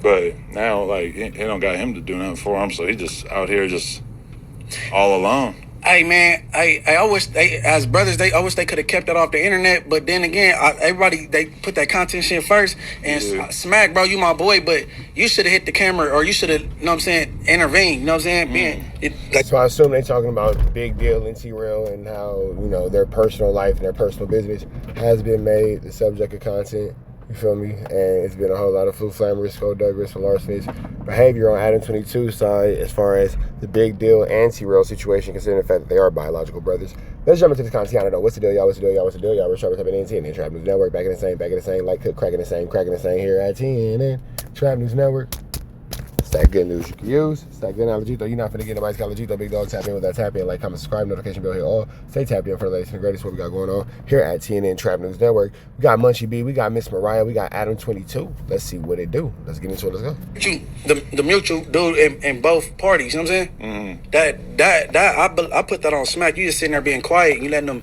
But now, like, he don't got him to do nothing for him, so he just out here just all alone. Hey man, I wish they, as brothers, I wish they could have kept that off the internet. But then again, everybody, they put that content shit first. And Smack, bro, you my boy, but you should have hit the camera, or you should have, you know what I'm saying, intervened. You know what I'm saying? So I assume they're talking about Big Deal and T-Rail and how, you know, their personal life and their personal business has been made the subject of content. You feel me? And it's been a whole lot of Flu Flammers, Skulldugger's, and larcenous behavior on ADAM22 side as far as the Big Deal and T-Rail situation, considering the fact that they are biological brothers. Let's jump into this content. I don't know. What's the deal, y'all? What's the deal, y'all? What's the deal, y'all? We're sharp at TNN and Trap News Network. Back in the same. Like Cook, cracking the same here at TNN Trap News Network. It's that good news you can use. It's that good knowledge. Though you're not finna get nobody's college. Big dog, tap in with that. Tap in, like, comment, subscribe, notification bell, hit all. Stay tapped in for the latest and greatest what we got going on here at TNN Trap News Network. We got Munchie B, we got Miss Mariah, we got ADAM22. Let's see what it do. Let's get into it. Let's go. The mutual dude in both parties. You know what I'm saying? That I put that on Smack. You just sitting there being quiet. And you letting them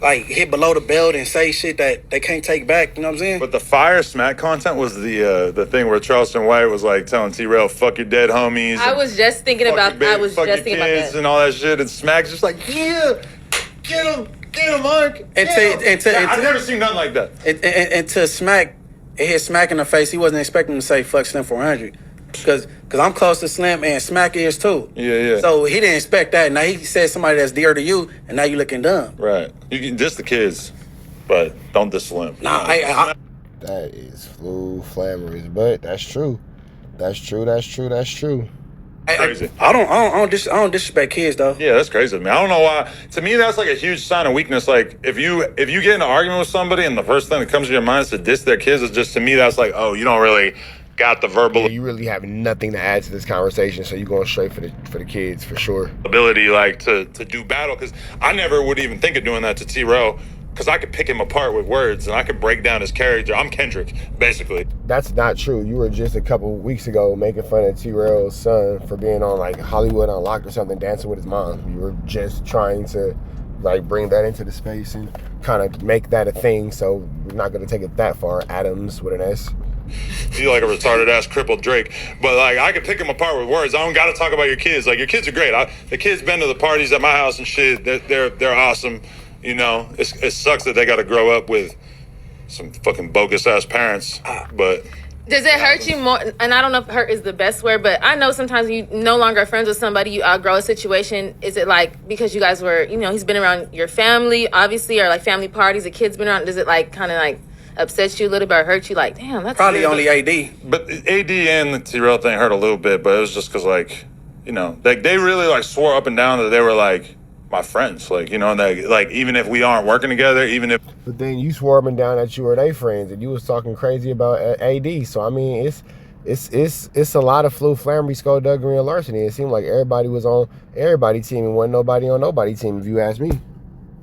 like hit below the belt and say shit that they can't take back. You know what I'm saying? But the fire Smack content was the thing where Charleston White was like telling T-Rail, "Fuck your dead homies." I was just thinking about. Kids and all that shit, and Smack's just like, "Yeah, get him, Mark." I've never seen nothing like that. And to Smack, it hit Smack in the face. He wasn't expecting him to say "fuck Slim 400." Because I'm close to Slim and Smack is too. Yeah. So he didn't expect that. Now he said somebody that's dear to you, and now you looking dumb. Right. You can diss the kids, but don't diss Slim. Nah, that is Flu Flammers, but that's true. That's true. Crazy. I don't disrespect kids though. Yeah, that's crazy to me. I don't know why. To me, that's like a huge sign of weakness. Like if you get in an argument with somebody and the first thing that comes to your mind is to diss their kids, is just, to me, that's like, oh, you don't really got the verbal. Yeah, you really have nothing to add to this conversation, so you're going straight for the kids for sure. Ability like to do battle, because I never would even think of doing that to T-Rail, because I could pick him apart with words and I could break down his character. I'm Kendrick, basically. That's not true. You were just a couple weeks ago making fun of T-Rail's son for being on like Hollywood Unlocked or something, dancing with his mom. You were just trying to like bring that into the space and kind of make that a thing. So we're not going to take it that far. Adams with an S. You like a retarded ass crippled Drake, but like I could pick him apart with words. I don't got to talk about your kids. Like your kids are great. The kids been to the parties at my house and shit. They're awesome. You know, it sucks that they got to grow up with some fucking bogus ass parents. But does it hurt you more? And I don't know if hurt is the best word, but I know sometimes you no longer are friends with somebody, you outgrow a situation. Is it like because you guys were, you know, he's been around your family, obviously, or like family parties, the kids been around? Does it like kind of like upset you a little bit or hurt you? Like, damn, that's probably weird. only AD. But AD and the T-Rail thing hurt a little bit, but it was just because, like, you know, like they really like swore up and down that they were like my friends, like, you know, that like even if we aren't working together, even if. But then you swore up and down that you were their friends, and you was talking crazy about AD. So I mean, it's a lot of Flu Flammery, skullduggery, and larceny. It seemed like everybody was on everybody team and wasn't nobody on nobody team, if you ask me.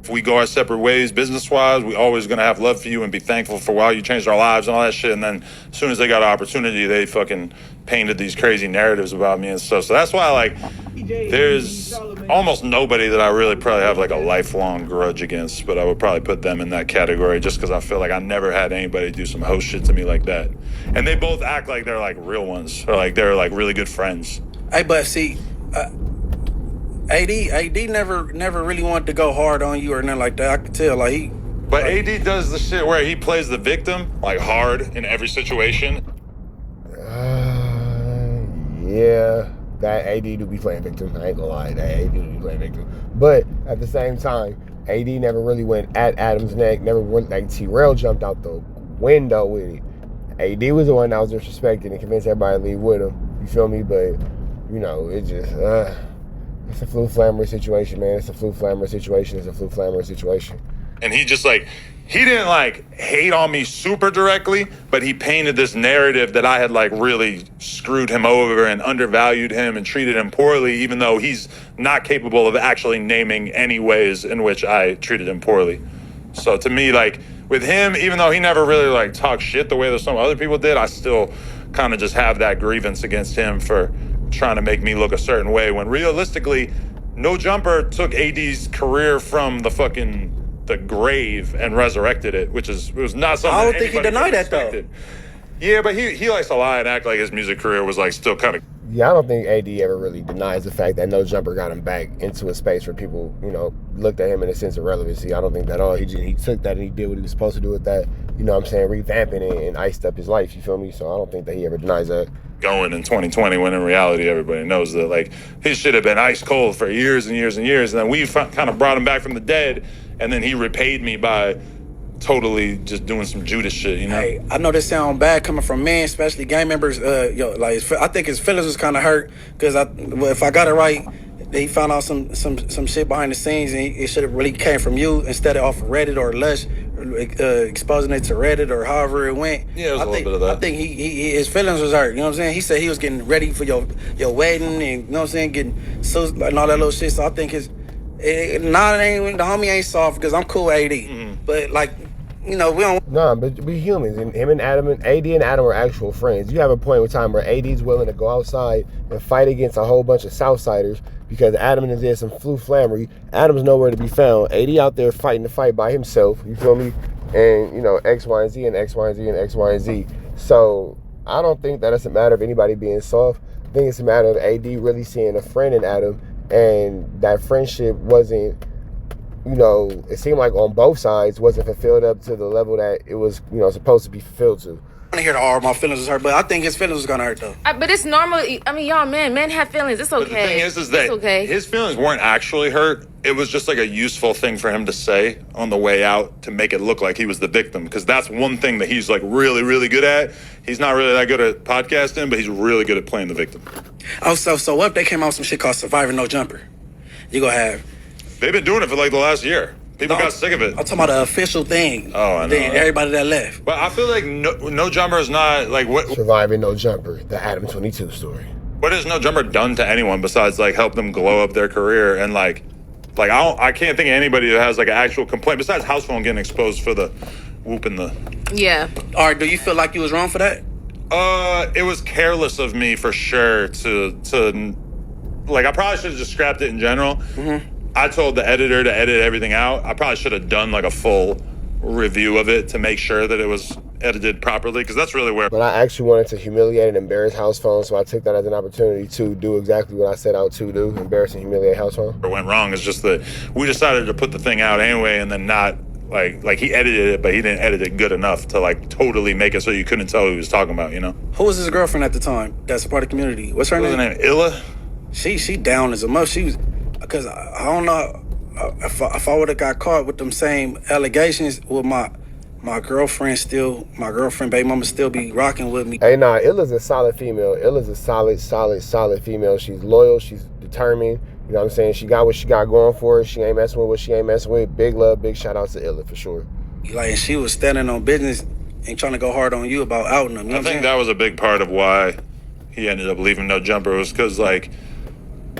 If we go our separate ways business-wise, we always going to have love for you and be thankful for how you changed our lives and all that shit. And then as soon as they got an opportunity, they fucking painted these crazy narratives about me and stuff. So that's why, like, there's almost nobody that I really probably have, like, a lifelong grudge against. But I would probably put them in that category just because I feel like I never had anybody do some host shit to me like that. And they both act like they're, like, real ones. Or, like, they're, like, really good friends. Hey, but see... AD never really wanted to go hard on you or nothing like that. I could tell, like he. But AD does the shit where he plays the victim, like hard in every situation. Yeah, that AD do be playing victim. I ain't gonna lie, that AD do be playing victim. But at the same time, AD never really went at Adam's neck. Never went like T-Rail jumped out the window with it. AD was the one that was disrespected and convinced everybody to leave with him. You feel me? But you know, it just. It's a Flu Flammery situation, man. It's a Flu Flammery situation. And he just like, he didn't like hate on me super directly, but he painted this narrative that I had like really screwed him over and undervalued him and treated him poorly, even though he's not capable of actually naming any ways in which I treated him poorly. So to me, like with him, even though he never really like talked shit the way that some other people did, I still kind of just have that grievance against him for trying to make me look a certain way when realistically No Jumper took AD's career from the grave and resurrected it, which was not something I don't think he denied that though. Yeah, but he likes to lie and act like his music career was like still kind of. Yeah, I don't think AD ever really denies the fact that No Jumper got him back into a space where people, looked at him in a sense of relevancy. I don't think that at all. He took that and he did what he was supposed to do with that. You know what I'm saying? Revamping it and iced up his life. You feel me? So I don't think that he ever denies that. Going in 2020 when in reality everybody knows that like his shit had been ice cold for years and years and years, and then we kind of brought him back from the dead, and then he repaid me by totally just doing some Judas shit, Hey, I know this sound bad coming from men, especially gang members. I think his feelings was kind of hurt because if I got it right, he found out some shit behind the scenes, and it should have really came from you instead of off of Reddit or Lush, exposing it to Reddit or however it went. Yeah, it was a little bit of that. I think his feelings was hurt. You know what I'm saying? He said he was getting ready for your wedding, and you know what I'm saying, getting so and all that little shit. So I think the homie ain't soft because I'm cool with AD, but like. We don't. Nah, but we humans, and him and Adam and AD and Adam are actual friends. You have a point in time where AD's willing to go outside and fight against a whole bunch of Southsiders because Adam is there some flammery. Adam's nowhere to be found. AD out there fighting the fight by himself. You feel me? And X, Y, and Z and X, Y, and Z and X, Y, and Z. So I don't think that it's a matter of anybody being soft. I think it's a matter of AD really seeing a friend in Adam, and that friendship wasn't. It seemed like on both sides wasn't fulfilled up to the level that it was, supposed to be fulfilled to. I want to hear all my feelings was hurt, but I think his feelings was gonna hurt though. But it's normal. I mean, y'all, men have feelings. It's okay. But the thing is that it's okay. His feelings weren't actually hurt. It was just like a useful thing for him to say on the way out to make it look like he was the victim. Because that's one thing that he's like really, really good at. He's not really that good at podcasting, but he's really good at playing the victim. Oh, so what if they came out with some shit called Survivor No Jumper? You gonna have. They've been doing it for like the last year. People got sick of it. I'm talking about the official thing. Oh, I know. Then everybody that left. But I feel like no Jumper is not like what. Surviving No Jumper, the ADAM22 story. What has No Jumper done to anyone besides like help them glow up their career and like I can't think of anybody that has like an actual complaint besides House Phone getting exposed for the whooping the. Yeah. All right. Do you feel like you was wrong for that? It was careless of me for sure to like I probably should have just scrapped it in general. Mm-hmm. I told the editor to edit everything out. I probably should have done like a full review of it to make sure that it was edited properly, because that's really where. But I actually wanted to humiliate and embarrass House Phone, so I took that as an opportunity to do exactly what I set out to do: embarrass and humiliate House Phone. What went wrong is just that we decided to put the thing out anyway, and then not like he edited it, but he didn't edit it good enough to like totally make it so you couldn't tell who he was talking about. Who was his girlfriend at the time? That's a part of the community. What's her name? What was her name? Illa. She down as a mother. She was. Because I don't know if I would have got caught with them same allegations, would my girlfriend, baby mama, still be rocking with me? Hey, nah, Illa's a solid female. Illa's a solid female. She's loyal. She's determined. You know what I'm saying? She got what she got going for her. She ain't messing with what she ain't messing with. Big love, big shout out to Illa for sure. Like, she was standing on business and trying to go hard on you about outing them. I think that was a big part of why he ended up leaving No Jumper, was because like.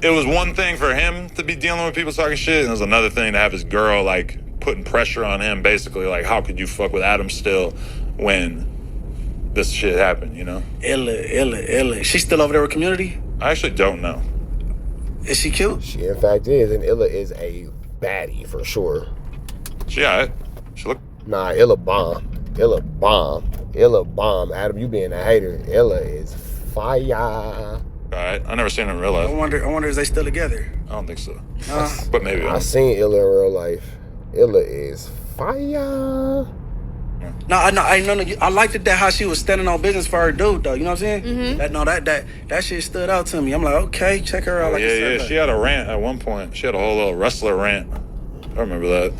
It was one thing for him to be dealing with people talking shit, and it was another thing to have his girl, like, putting pressure on him, basically, like, how could you fuck with Adam still when this shit happened, Illa. She's still over there with community? I actually don't know. Is she cute? She, in fact, is, and Illa is a baddie, for sure. She alright. She look... Nah, Illa bomb. Adam, you being a hater. Illa is fire. Alright, I never seen her in real life. I wonder is they still together? I don't think so. But maybe. I seen Illa in real life. Illa is fire. No, I liked it that how she was standing on business for her dude though. You know what I'm saying? Mm-hmm. That shit stood out to me. I'm like, okay, check her out. Yeah. She had a rant at one point. She had a whole little wrestler rant. I remember that.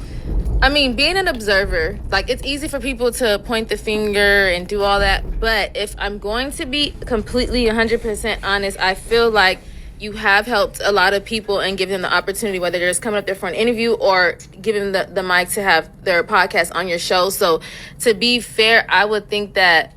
I mean, being an observer, like, it's easy for people to point the finger and do all that. But if I'm going to be completely 100% honest, I feel like you have helped a lot of people and give them the opportunity, whether they're just coming up there for an interview or giving them the mic to have their podcast on your show. So to be fair, I would think that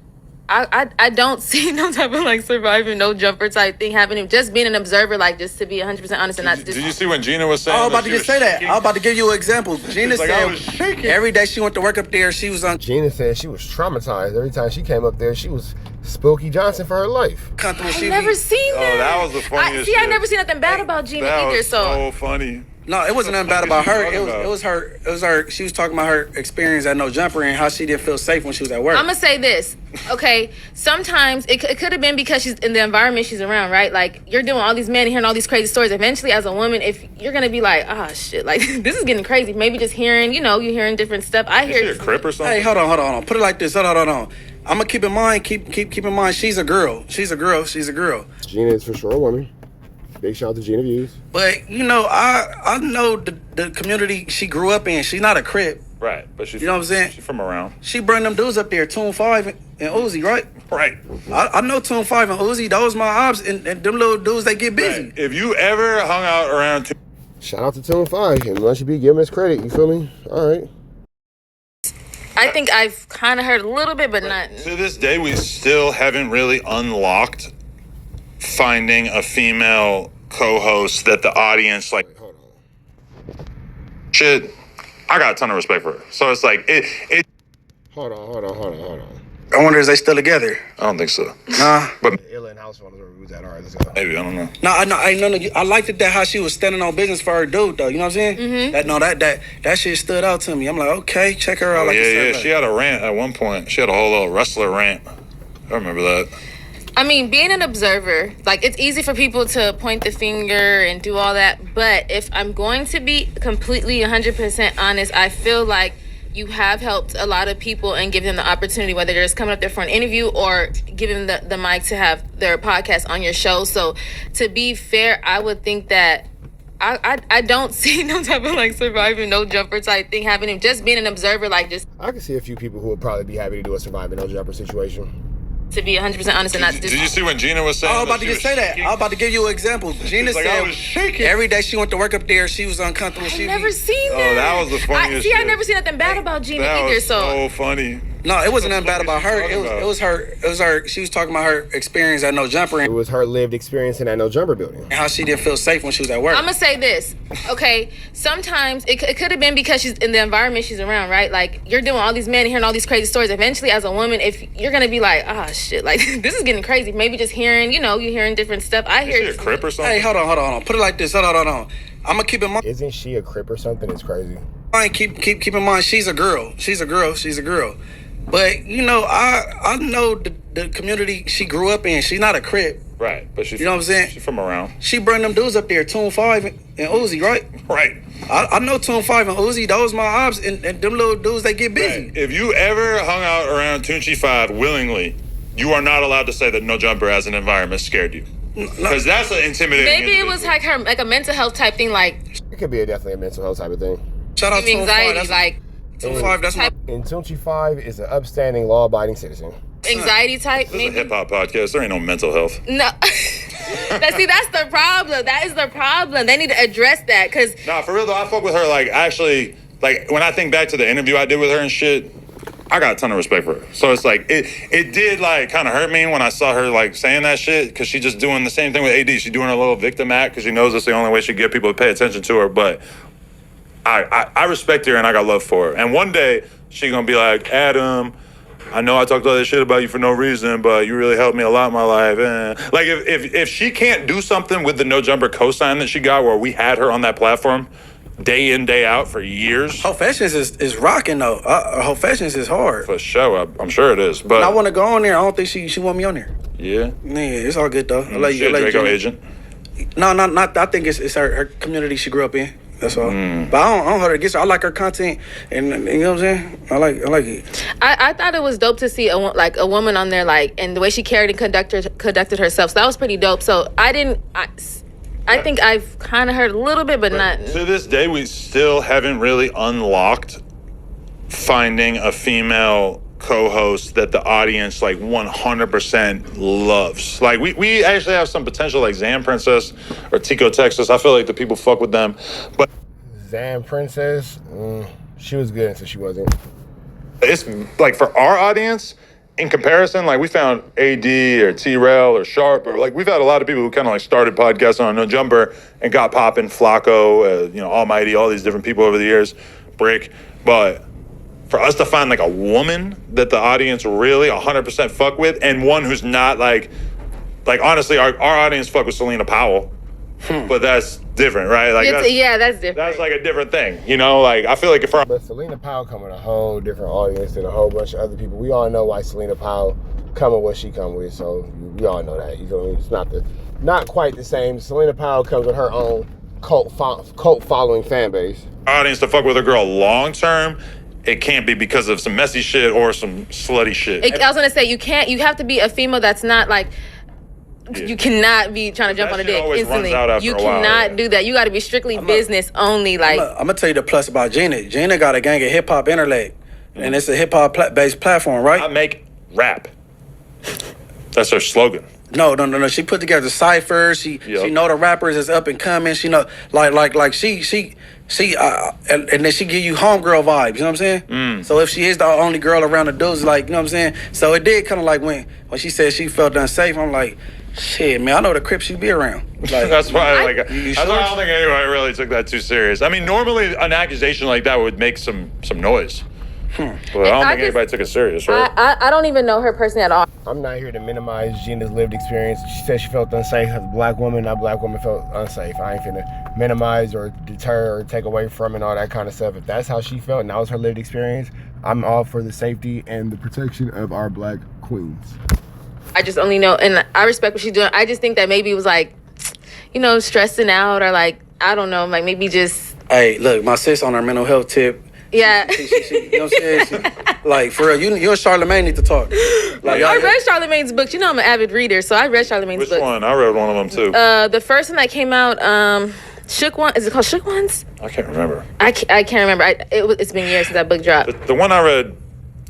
I don't see no type of like surviving No Jumper type thing happening. Just being an observer, like, just to be 100% honest and not just. Did you see when Gina was saying? I was about to just say that. I was about to give you an example. Gina like, said every day she went to work up there, she was on. Gina said she was traumatized every time she came up there. She was Spooky Johnson for her life. I've never seen that. Oh, that was the funniest I shit. never seen nothing bad about Gina that either. Was so funny. No, it wasn't nothing bad about her. It was her. She was talking about her experience at No Jumper and how she didn't feel safe when she was at work. I'm gonna say this, okay? Sometimes it could have been because she's in the environment she's around, right? Like, you're doing all these men and hearing all these crazy stories. Eventually, as a woman, if you're gonna be like, oh shit, like this is getting crazy. Maybe just hearing, you're hearing different stuff. I hear. Is she a crip or something? Hey, hold on. Put it like this. Hold on. I'm gonna keep in mind. Keep in mind. She's a girl. She's a girl. Gina is for sure a woman. Big shout out to Gina Views. But I know the community she grew up in. She's not a crip. Right, but she's, you know what I'm saying? She's from around. She bring them dudes up there, Tune 5 and Uzi, right? Right. I know Tune 5 and Uzi. Those my ops, and them little dudes, they get busy. Right. If you ever hung out around Shout out to Tune 5. And once you be giving us credit, you feel me? All right. I think I've kind of heard a little bit, but not. To this day, we still haven't really unlocked finding a female co-host that the audience like. Hold on. Shit, I got a ton of respect for her. So it's like it. Hold on. I wonder, is they still together? I don't think so. Nah. But Illa and House ones where we was at. All right, let's go. maybe, I don't know. No, I liked it that how she was standing on business for her dude though. You know what I'm saying? That shit stood out to me. I'm like, okay, check her out. Like you said, She had a rant at one point. She had a whole little wrestler rant. I remember that. I mean, being an observer, like, it's easy for people to point the finger and do all that. But if I'm going to be completely 100% honest, I feel like you have helped a lot of people and give them the opportunity, whether they're just coming up there for an interview or giving them the mic to have their podcast on your show. So to be fair, I would think that I don't see no type of like surviving no jumper type thing happening. Just being an observer, like, just I can see a few people who would probably be happy to do a surviving no jumper situation. to be 100% honest and not just. Did you see when Gina was saying? I was about to she just say that. shaking? I was about to give you an example. Gina Like, I was shaking. every day she went to work up there, she was uncomfortable. I've never seen that. Oh, that was the funniest I shit. never seen nothing bad about Gina That either. was So funny. No, it wasn't nothing bad about her. What It was her. She was talking about her experience at No Jumper It and was her lived experience in that no jumper building. how she didn't feel safe when she was at work. I'm gonna say this, okay? Sometimes it could have been because she's in the environment she's around, right? Like, you're doing all these men and hearing all these crazy stories. Eventually, as a woman, if you're gonna be like, oh shit, like this is getting crazy. Maybe just hearing, you're hearing different stuff. I Is she hear. a crip or something? Hey, hold on. Put it like this. Hold on. I'm gonna keep in mind. Isn't she a crip or something? It's crazy. Keep in mind. She's a girl. But I know the community she grew up in. She's not a crip. Right, but she's You know what I'm saying? She's from around. She bring them dudes up there, Tune 5 and Uzi, right? Right. I know Tune 5 and Uzi. Those my ops, and them little dudes, they get busy. Right. If you ever hung out around Tunchi 5 willingly, you are not allowed to say that No Jumper as an environment scared you. Because that's an intimidating. Maybe it was individual. like a mental health type thing, like It could be definitely a mental health type of thing. Shout out Tune 5. anxiety, like Tune 5. That's my. And Tunchi 5 is an upstanding, law-abiding citizen. anxiety type. This is a Maybe. hip hop podcast. There ain't no mental health. No. That's the problem. That is the problem. They need to address that because Nah, for real though, I fuck with her. Like, actually, like when I think back to the interview I did with her and shit, I got a ton of respect for her. So it's like it did like kind of hurt me when I saw her like saying that shit because she just doing the same thing with AD. She's doing a little victim act because she knows that's the only way she get people to pay attention to her. But I respect her and I got love for her. And one day she gonna be like, Adam, I know I talked all this shit about you for no reason, but you really helped me a lot in my life. Like if she can't do something with the No Jumper cosign that she got, where we had her on that platform day in day out for years. Confessions is rocking though. Confessions is hard. For sure, I'm sure it is. But I want to go on there. I don't think she want me on there. yeah, Yeah, it's all good though. I like she a Draco Jimmy. agent. No, not. I think it's her community she grew up in. That's all. But I don't hold her against her. I like her content, and you know what I'm saying. I like it. I thought it was dope to see a woman on there, like, and the way she carried and conducted herself. So that was pretty dope. So I think I've kind of heard a little bit, but not. To this day, we still haven't really unlocked finding a female co-host that the audience like 100% loves. Like we actually have some potential, like Zan Princess or Tico Texas. I feel like the people fuck with them, but Zan Princess, she was good until she wasn't. it's like for our audience in comparison, like we found AD or Trell or Sharp, or like we've had a lot of people who kind of like started podcasts on No Jumper and got popping, Flacco, Almighty, all these different people over the years, Brick. But for us to find like a woman that the audience really 100% fuck with, and one who's not like honestly, our audience fuck with Selena Powell, but that's different, right? Like that's different. That's like a different thing, you know. Like I feel like if But Selena Powell come with a whole different audience than a whole bunch of other people. We all know why Selena Powell come with what she come with, so we all know that. You know what I mean? It's not quite the same. Selena Powell comes with her own cult following fan base. audience to fuck with a girl long term, it can't be because of some messy shit or some slutty shit. I was gonna say you have to be a female that's not like. Yeah. You cannot be trying to jump on a dick instantly. You cannot do that. You got to be strictly business only. Like I'm gonna tell you the plus about Gina. Gina got a gang of hip hop intellect, and it's a hip hop based platform, right? I make rap. That's her slogan. No. She put together ciphers. She know the rappers is up and coming. She know like she and then she give you homegirl vibes. You know what I'm saying? So if she is the only girl around the dudes, like, you know what I'm saying. So it did kind of like when she said she felt unsafe. I'm like, shit, man, I know the Crips you be around. Like, that's why you that's sure? why I don't think anybody really took that too serious. I mean, normally an accusation like that would make some noise. But I don't think anybody took it serious, right? I don't even know her personally at all. I'm not here to minimize Gina's lived experience. She said she felt unsafe as a black woman. That black woman felt unsafe. I ain't finna minimize or deter or take away from it and all that kind of stuff. If that's how she felt and that was her lived experience, I'm all for the safety and the protection of our black queens. I just only know, and I respect what she's doing. I just think that maybe it was like, you know, stressing out or like, I don't know, like maybe just. Hey, look, my sis on her mental health tip. Yeah. She, you know what I'm saying? Like, for real, you and Charlamagne need to talk. Like, I read Charlamagne's books. You know I'm an avid reader, so I read Charlamagne's books. Which one? I read one of them too. The first one that came out, Shook One. Is it called Shook Ones? I can't remember. I can't remember. It's been years since that book dropped. The one I read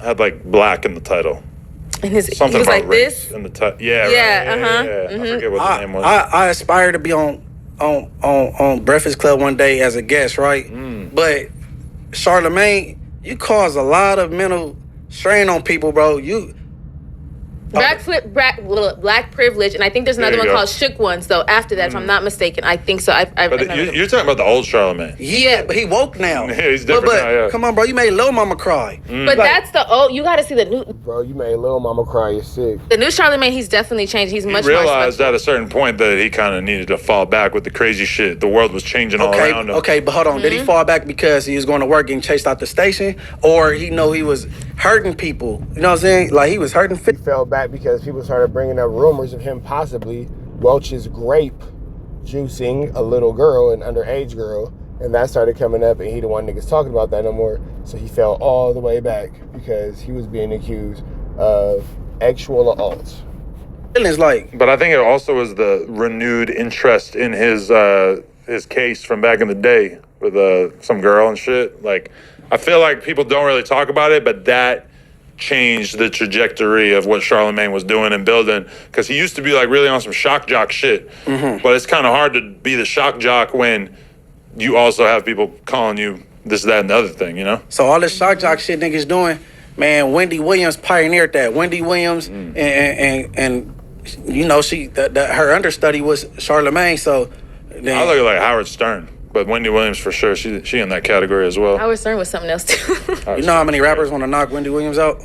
had like black in the title. And he Something was about like race this. in the title. Yeah. Yeah, Right. uh-huh. I forget what the name was. I aspire to be on Breakfast Club one day as a guest, right? But Charlamagne, you cause a lot of mental strain on people, bro. Black privilege, and I think there's another There one you go. called Shook Ones. Though after that, if I'm not mistaken, I think so. But you're talking about the old Charlamagne. Yeah, but he woke now. Yeah, he's different but, now, yeah. Come on, bro. You made Lil Mama cry. But that's the old. You got to see the new Bro, you made Lil Mama cry. You're sick. Charlamagne. He's definitely changed. He's much He more realized respectful. at a certain point that he kind of needed to fall back with the crazy shit. The world was changing all around him. Okay, but hold on. Did he fall back because he was going to work getting chased out the station, or he know he was hurting people? You know what I'm saying? Like he was hurting. He fell back because people started bringing up rumors of him possibly Welch's grape juicing a little girl, an underage girl, and that started coming up, and he didn't want niggas talking about that no more. So he fell all the way back because he was being accused of sexual assault. Feelings like, But I think it also was the renewed interest in his case from back in the day with some girl and shit. Like, I feel like people don't really talk about it, but that changed the trajectory of what Charlamagne was doing and building, because he used to be like really on some shock jock shit. But it's kind of hard to be the shock jock when you also have people calling you this, that, and the other thing, you know? so all this shock jock shit niggas doing, man. Wendy Williams pioneered that. Wendy Williams and you know her understudy was Charlamagne. So then, I look at like Howard Stern, but Wendy Williams for sure, she in that category as well. Howard Stern was something else too. you know how many rappers want to knock Wendy Williams out?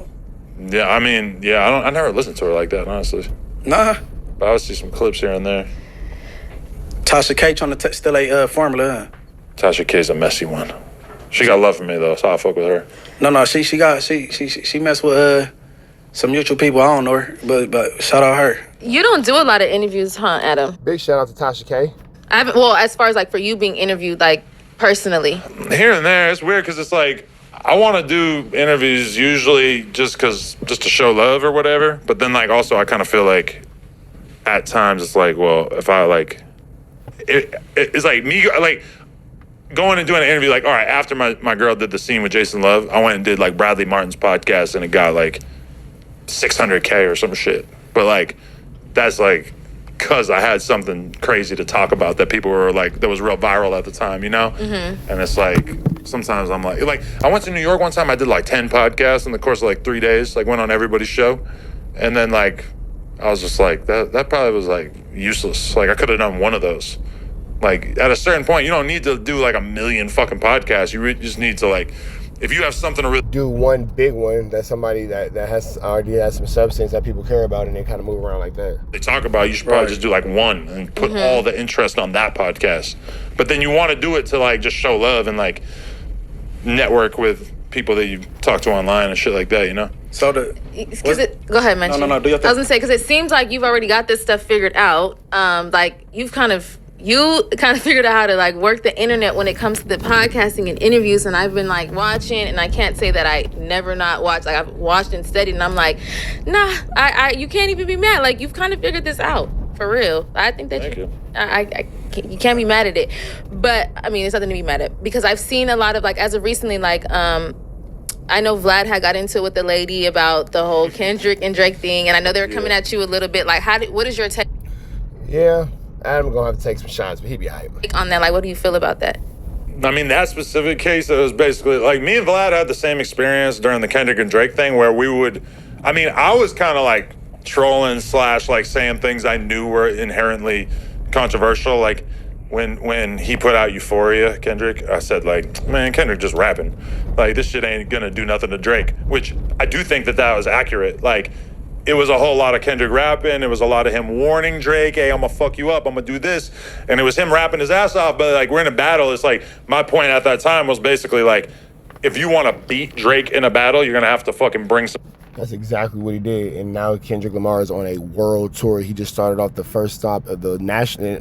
Yeah, I mean, yeah, I never listened to her like that, honestly. Nah. But I would see some clips here and there. Tasha K trying to steal a formula, huh? Tasha K's a messy one. She got love for me though, so I fuck with her. No, she messed with some mutual people. I don't know her, but shout out her. You don't do a lot of interviews, huh, Adam? Big shout out to Tasha K. I haven't. Well, as far as like for you being interviewed, like personally. Here and there, it's weird because it's like I want to do interviews usually just to show love or whatever. But then like also I kind of feel like at times it's like, well, if I like, it's like me like going and doing an interview. Like, all right, after my girl did the scene with Jason Love, I went and did like Bradley Martin's podcast and it got like 600K or some shit. But like that's like because I had something crazy to talk about that people were like, that was real viral at the time, you know? And it's like, sometimes I'm like, I went to New York one time, I did like 10 podcasts in the course of like 3 days, like went on everybody's show. And then like, I was just like, that probably was like useless. Like I could have done one of those. Like at a certain point, you don't need to do like a million fucking podcasts. You just need to like if you have something to really do one big one, that's somebody that has already has some substance that people care about, and they kind of move around like that. they talk about, you should probably just do like one and put all the interest on that podcast. But then you want to do it to like just show love and like network with people that you talk to online and shit like that, you know? So go ahead, mention. No, do your thing. I was gonna say, because it seems like you've already got this stuff figured out. Like you kind of figured out how to like work the internet when it comes to the podcasting and interviews. And I've been like watching, and I can't say that I never not watched. Like I've watched and studied, and I'm like, nah, you can't even be mad. Like you've kind of figured this out for real. I think that you can't be mad at it. But I mean, it's nothing to be mad at, because I've seen a lot of like, as of recently, like I know Vlad had got into it with the lady about the whole Kendrick and Drake thing, and I know they were coming at you a little bit. Like, what is your take? Yeah, Adam gonna have to take some shots, but he be hype on that. Like, what do you feel about that? I mean, that specific case, it was basically like me and Vlad had the same experience during the Kendrick and Drake thing, where I was kind of like trolling / like saying things I knew were inherently controversial. Like when he put out Euphoria, Kendrick, I said like, man, Kendrick just rapping. Like this shit ain't gonna do nothing to Drake, which I do think that was accurate. Like it was a whole lot of Kendrick rapping. It was a lot of him warning Drake, hey, I'm gonna fuck you up, I'm gonna do this. And it was him rapping his ass off, but like we're in a battle. It's like, my point at that time was basically like, if you wanna beat Drake in a battle, you're gonna have to fucking bring some. That's exactly what he did, and now Kendrick Lamar is on a world tour. He just started off the first stop of the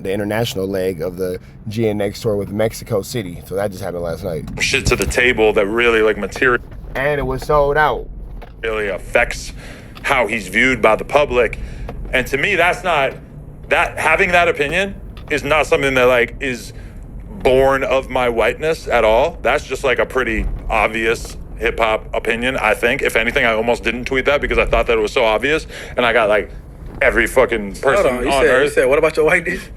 international leg of the GNX tour with Mexico City. So that just happened last night. Shit to the table that really like material. And it was sold out. Really affects how he's viewed by the public. And to me, having that opinion is not something that like is born of my whiteness at all. That's just like a pretty obvious hip-hop opinion, I think. If anything, I almost didn't tweet that because I thought that it was so obvious, and I got like every fucking person on earth. You said, what about your whiteness?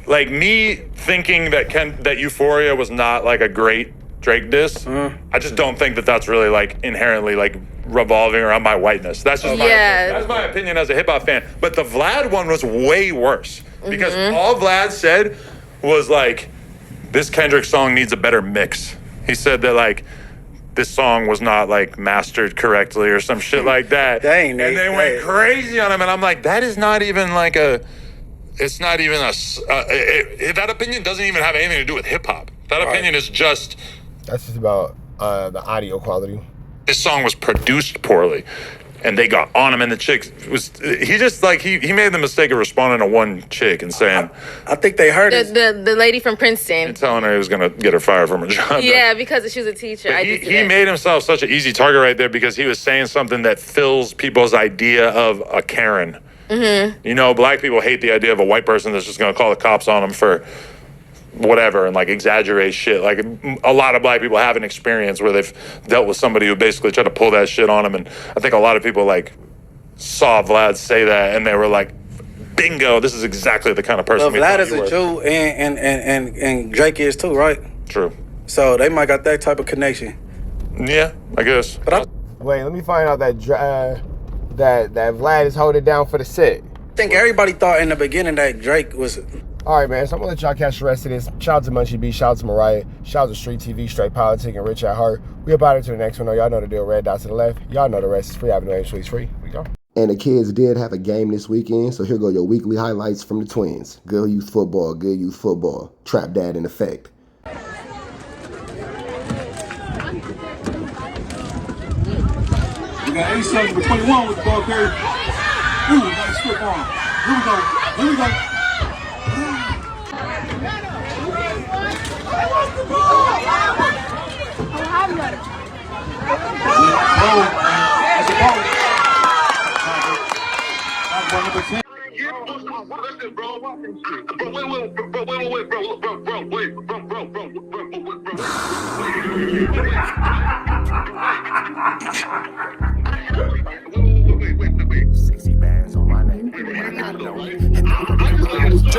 Like me thinking that Euphoria was not like a great Drake diss. I just don't think that that's really like inherently like revolving around my whiteness. That's just that's my opinion as a hip-hop fan. But the Vlad one was way worse because all Vlad said was like, this Kendrick song needs a better mix. He said that like this song was not like mastered correctly or some shit like that. Dang, and they went crazy on him, and I'm like, that is not even like that opinion doesn't even have anything to do with hip hop. That opinion is just. That's just about the audio quality. This song was produced poorly, and they got on him, and the chick he made the mistake of responding to one chick and saying, I think they heard it. The lady from Princeton. And telling her he was gonna get her fired from her job. Yeah, because she was a teacher. He made himself such an easy target right there because he was saying something that fills people's idea of a Karen. You know, black people hate the idea of a white person that's just gonna call the cops on them for whatever and like exaggerate shit. Like a lot of black people have an experience where they've dealt with somebody who basically tried to pull that shit on them, and I think a lot of people like saw Vlad say that and they were like, bingo, this is exactly the kind of person Vlad is a Jew and Drake is too, right? True. So they might got that type of connection. Yeah, I guess. But wait, let me find out that Vlad is holding down for the set. I think everybody thought in the beginning that Drake was. All right, man, so I'm going to let y'all catch the rest of this. Shout out to Munchie B, shout out to Mariah, shout out to Street TV, Straight Politic, and Rich at Heart. We about to the next one. Y'all know the deal. Red dots to the left. Y'all know the rest is free. Avenue A, Street's free. We go. And the kids did have a game this weekend, so here go your weekly highlights from the Twins. Good youth football. Trap dad in effect. We got 87 with 21 with the ball carrier. Ooh, nice strip on. Here we go. Sexy bands on my name.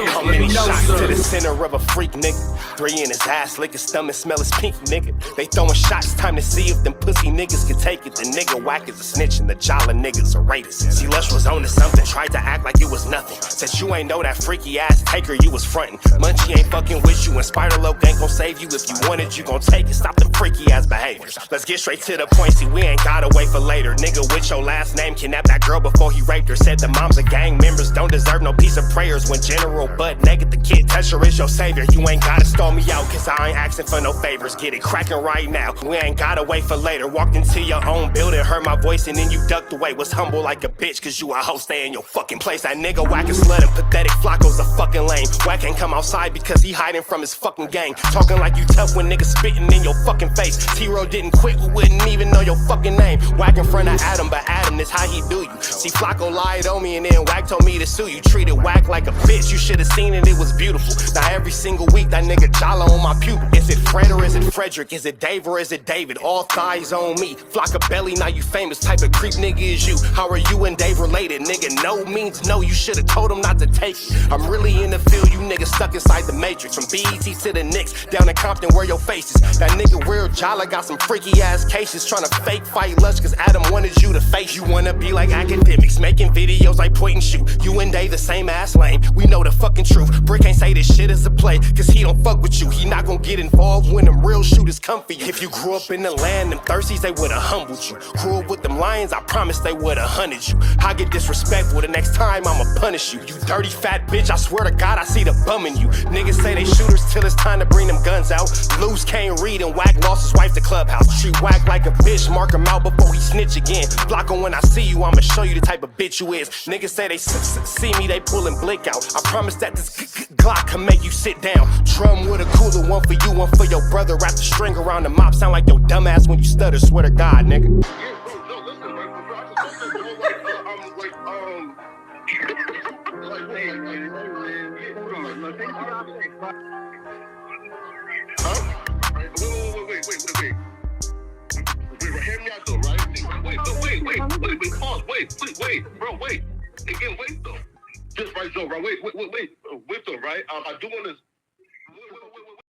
How many shots to the center of a freak, nigga? 3 in his ass, lick his stomach, smell his pink, nigga. They throwing shots, time to see if them pussy niggas can take it. The nigga whack is a snitch and the jolly niggas are raiders. See, Lush was on to something, tried to act like it was nothing. Said you ain't know that freaky ass taker you was frontin'. Munchie ain't fucking with you, and Spider-Loc ain't gon' save you. If you want it, you gon' take it. Stop the freaky ass behaviors. Let's get straight to the point, see we ain't gotta wait for later. Nigga with your last name kidnapped that girl before he raped her. Said the moms of gang members don't deserve no piece of prayers. When general butt naked, the kid toucher is your savior. You ain't gotta stall me out, cause I ain't asking for no favors. Get it crackin' right now, we ain't gotta wait for later. Walked into your own building, heard my voice, and then you ducked away. Was humble like a bitch, cause you a hoe, stay in your fucking place. That nigga whack and slut and pathetic, Flacco's a fucking lame. Whack ain't come outside because he hiding from his fucking gang. Talking like you tough when niggas spitting in your fucking face. T-Row didn't quit, we wouldn't even know your fucking name. Whack in front of Adam, but Adam is how he do you. See, Flacco lied on me and then Whack told me to sue you. Treated Whack like a bitch, you should've seen it, it was beautiful. Now every single week that nigga jala on my pupil. Is it Fred or is it Frederick? Is it Dave or is it David? All thighs on me. Flocka belly, now you famous. Type of creep nigga is you. How are you and Dave related? Nigga, no means no. You should've told him not to take it. I'm really in the field, you niggas stuck inside the matrix. From BET to the Knicks, down in Compton where your face is. That nigga real jala got some freaky ass cases. Tryna fake fight lush cause Adam wanted you to face. You wanna be like academics, making videos like point and shoot. You and Dave the same ass lame. We know the fucking truth. Brick ain't say this shit is a play, cause he don't fuck with you. He not gon' get involved when them real shooters come for you. If you grew up in the land, them thirsties, they would've humbled you. Grew up with them lions, I promise they would've hunted you. I get disrespectful, the next time I'ma punish you. You dirty fat bitch, I swear to God I see the bum in you. Niggas say they shooters till it's time to bring them guns out. Loose can't read and Whack lost his wife to Clubhouse. Treat Whack like a bitch, mark him out before he snitch again. Flocka, when I see you, I'ma show you the type of bitch you is. Niggas say they see me, they pullin' blick out. I promise that this Glock can make you sit down. Drum with a cooler, one for you, one for your brother. Wrap the string around the mop, sound like your dumb ass when you stutter. Swear to God, nigga. Hear me out though, right? Wait, pause. Wait, bro, wait. Again, wait though. Just right though, right? Wait though, right? I do want to